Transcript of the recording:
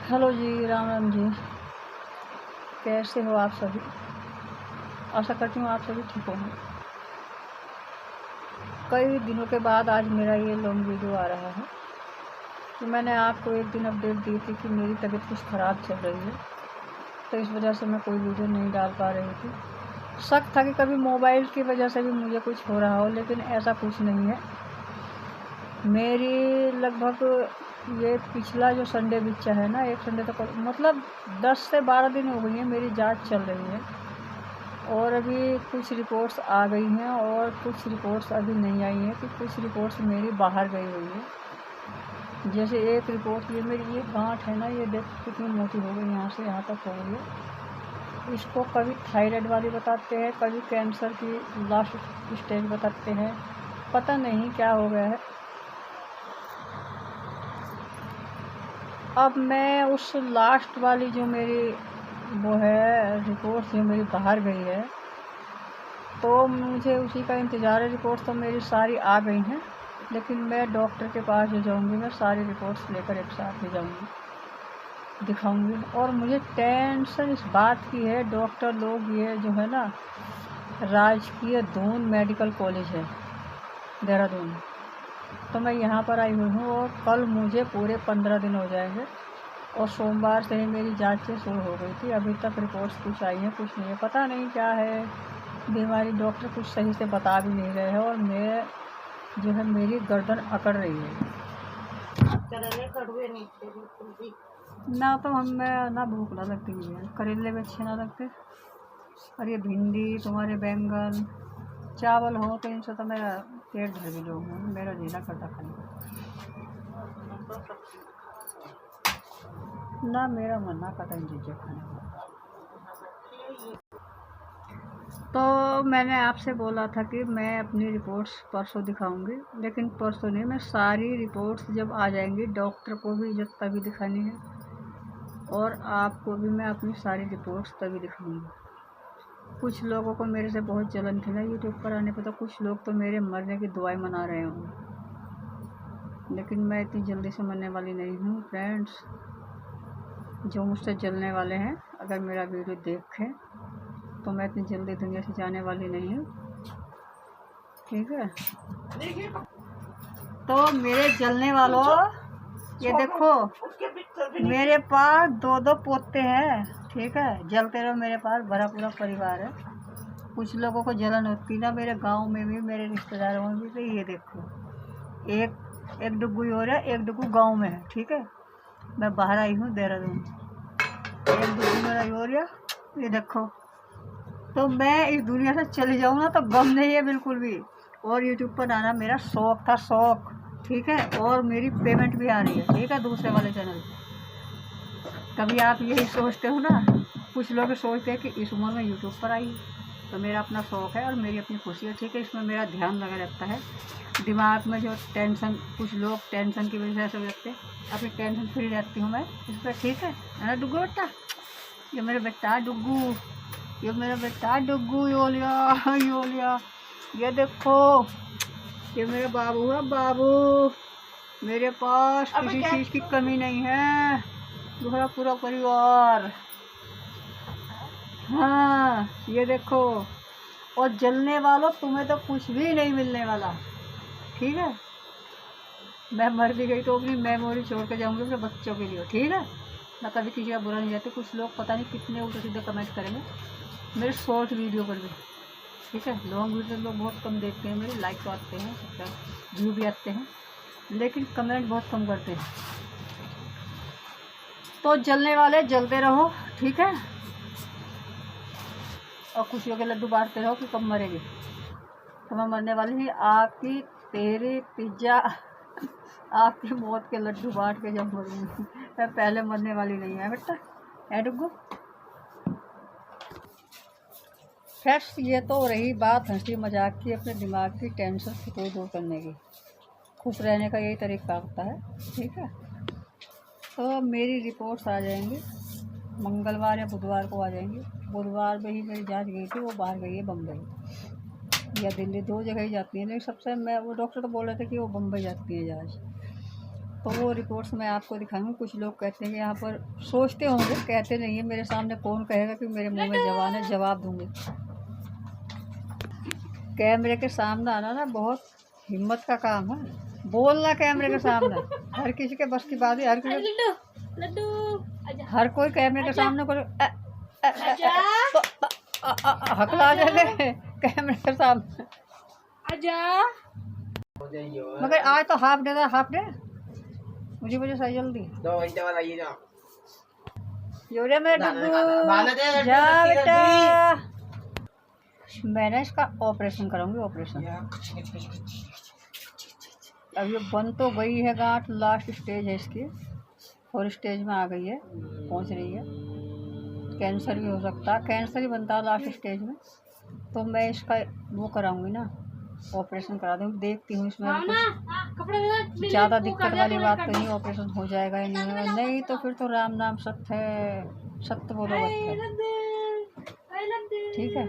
Hello जी, राम राम जी। कैसे हो आप सभी? आशा करती हूँ आप सभी ठीक होंगे। कई दिनों के बाद आज मेरा ये लॉन्ग वीडियो आ रहा है कि मैंने आपको एक दिन अपडेट दी थी कि मेरी तबीयत कुछ ख़राब चल रही है, तो इस वजह से मैं कोई वीडियो नहीं डाल पा रही थी। शक था कि कभी मोबाइल की वजह से भी मुझे कुछ हो रहा हो, लेकिन ऐसा कुछ नहीं है। मेरी लगभग ये पिछला जो संडे बीचा है ना, एक संडे तक मतलब 10 से 12 दिन हो गई है मेरी जांच चल रही है, और अभी कुछ रिपोर्ट्स आ गई हैं और कुछ रिपोर्ट्स अभी नहीं आई हैं कि कुछ रिपोर्ट्स मेरी बाहर गई हुई है। जैसे एक रिपोर्ट ये मेरी ये गांठ है ना, ये देख कितनी मोटी हो गई, यहाँ से यहाँ तक हो गई है। इसको कभी थायराइड वाली बताते हैं, कभी कैंसर की लास्ट स्टेज बताते हैं, पता नहीं क्या हो गया है। अब मैं उस लास्ट वाली जो मेरी वो है रिपोर्ट जो मेरी बाहर गई है, तो मुझे उसी का इंतज़ार है। रिपोर्ट तो मेरी सारी आ गई हैं, लेकिन मैं डॉक्टर के पास जो जाऊंगी, मैं सारी रिपोर्ट्स लेकर एक साथ ही जाऊंगी, दिखाऊंगी। और मुझे टेंशन इस बात की है, डॉक्टर लोग ये जो है ना, राजकीय दून मेडिकल कॉलेज है देहरादून, तो मैं यहाँ पर आई हुई हूँ और कल मुझे पूरे 15 दिन हो जाएंगे। और सोमवार से ही मेरी जाँचें शुरू हो गई थी, अभी तक रिपोर्ट्स कुछ आई हैं, कुछ नहीं है, पता नहीं क्या है बीमारी। डॉक्टर कुछ सही से बता भी नहीं रहे हैं, और मैं जो है मेरी गर्दन अकड़ रही है ना। तो हमें ना भूख ना लगती है, करेले भी अच्छे ना लगते, और ये भिंडी तुम्हारे बैंगन चावल हो तो इनसे तो मेरा पेट भर भी जाऊँगा, मेरा जी ना करता खाने ना, मेरा मन ना करता इन चीज़ें खाने का। तो मैंने आपसे बोला था कि मैं अपनी रिपोर्ट्स परसों दिखाऊंगी, लेकिन परसों नहीं, मैं सारी रिपोर्ट्स जब आ जाएंगी, डॉक्टर को भी जब तभी दिखानी है, और आपको भी मैं अपनी सारी रिपोर्ट्स तभी दिखाऊंगी। कुछ लोगों को मेरे से बहुत जलन थी ना यूट्यूब पर आने पर, तो कुछ लोग तो मेरे मरने की दुआएं मना रहे होंगे, लेकिन मैं इतनी जल्दी से मरने वाली नहीं हूँ फ्रेंड्स। जो मुझसे जलने वाले हैं, अगर मेरा वीडियो देखें, तो मैं इतनी जल्दी दुनिया से जाने वाली नहीं हूँ, ठीक है। तो मेरे जलने वालों, ये देखो मेरे पास 2-2 पोते हैं, ठीक है। जलते रहो, मेरे पास भरा पूरा परिवार है। कुछ लोगों को जलन होती ना, मेरे गांव में भी, मेरे रिश्तेदारों में भी। तो ये देखो, एक एक डुग्गू हो रहा है, एक डुग्गू गांव में है, ठीक है। मैं बाहर आई हूँ देहरादून, एक डुग्गू मेरा हो रहा, ये देखो। तो मैं इस दुनिया से चली जाऊँ ना तो गम नहीं है बिल्कुल भी। और यूट्यूब पर आना मेरा शौक था, शौक, ठीक है। और मेरी पेमेंट भी आ रही है, ठीक है, दूसरे वाले चैनल। कभी आप यही सोचते हो ना, कुछ लोग सोचते हैं कि इस उम्र में यूट्यूब पर आई, तो मेरा अपना शौक है और मेरी अपनी खुशी है, ठीक है। इसमें मेरा ध्यान लगा रहता है। दिमाग में जो टेंशन, कुछ लोग टेंशन की वजह से रखते हैं, अपनी टेंशन फ्री रहती हूँ मैं इस पर, ठीक है ना डुग्गू बेटा। ये मेरा बेटा डुग्गू, ये मेरा बेटा डुग्गू, यो लिया। ये देखो, ये मेरा बाबू है, बाबू। मेरे पास किसी चीज़ की कमी नहीं है, मेरा पूरा परिवार। हाँ, ये देखो। और जलने वालों, तुम्हें तो कुछ भी नहीं मिलने वाला, ठीक है। मैं मर भी गई तो अपनी मेमोरी छोड़ के जाऊँगी अपने बच्चों के लिए, ठीक है। मैं कभी किसी का बुरा नहीं चाहती। कुछ लोग पता नहीं कितने उल्टे सीधे कमेंट करेंगे मेरे शॉर्ट वीडियो पर भी, ठीक है। लॉन्ग वीडियो लोग बहुत कम देखते हैं मेरे, लाइक तो आते हैं, सबका व्यू भी आते हैं, लेकिन कमेंट बहुत कम करते हैं। तो जलने वाले जलते रहो, ठीक है। और खुशियों के लड्डू बांटते रहो कि कब मरेगी। तो मैं मरने वाली ही आपकी तेरी पिज्ज़ा आपकी मौत के लड्डू बांट के जब मरूंगी। मैं पहले मरने वाली नहीं है बेटा, है डुग्गू। फ्रेंड्स, ये तो रही बात हंसी मजाक की, अपने दिमाग की टेंशन को दूर करने की। खुश रहने का यही तरीका होता है, ठीक है। तो मेरी रिपोर्ट्स आ जाएंगी मंगलवार या बुधवार को आ जाएंगी। बुधवार में ही मेरी जांच गई थी, वो बाहर गई है बम्बई या दिल्ली, 2 जगह ही जाती है। लेकिन सबसे मैं वो डॉक्टर तो बोल रहे थे कि वो बम्बई जाती है जांच। तो वो रिपोर्ट्स मैं आपको दिखाऊंगी। कुछ लोग कहते हैं कि यहाँ पर सोचते होंगे, कहते नहीं है। मेरे सामने कौन कहेगा कि मेरे मुंह में जबान है, जवाब दूंगी। कैमरे के सामने आना ना बहुत हिम्मत का काम है, बोलना कैमरे के सामने। हर किसी के बस की बात है, हर कोई कैमरे के सामने को हकला जाए कैमरे के सामने। मगर आज तो हाफ डे था, हाफ डे मुझे वजह से जल्दी योरे मेरे डब्बू जा बेटा। मैंने इसका ऑपरेशन कराऊंगी, ऑपरेशन। अब ये बन तो गई है गांठ, लास्ट स्टेज है इसकी, और स्टेज में आ गई है, पहुंच रही है। कैंसर भी हो सकता है, कैंसर ही बनता है लास्ट स्टेज में। तो मैं इसका वो कराऊंगी ना, ऑपरेशन करा दूँगी। देखती हूँ इसमें कुछ ज़्यादा दिक्कत वाली बात तो नहीं, ऑपरेशन हो जाएगा या नहीं होगा। नहीं तो फिर तो राम नाम सत्य है, सत्य बोलो बत्य। ठीक है।